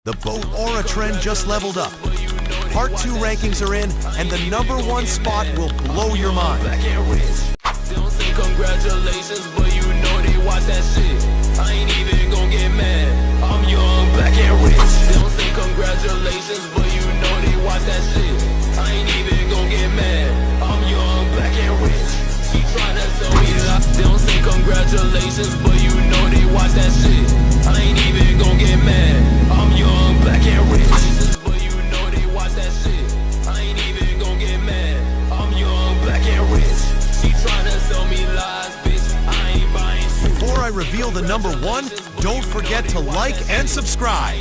The boat aura trend just leveled up. Part 2 rankings are in, and the #1 spot will blow your mind. Don't say congratulations, but you know they watch that shit. I ain't even gon' get mad. I'm young, black and rich. Don't say congratulations, but you know they watch that shit. I ain't even gon' get mad. I'm young, black and rich. She tryna tell me that. Don't say congratulations, but you know they watch that shit. I ain't even gon' get mad. I'm young, black and rich. But you know they watch that shit. I ain't even gon' get mad. I'm young, black and rich. She tryna sell me lies, bitch. I ain't buying shit. Before I reveal the #1, don't forget to like and subscribe.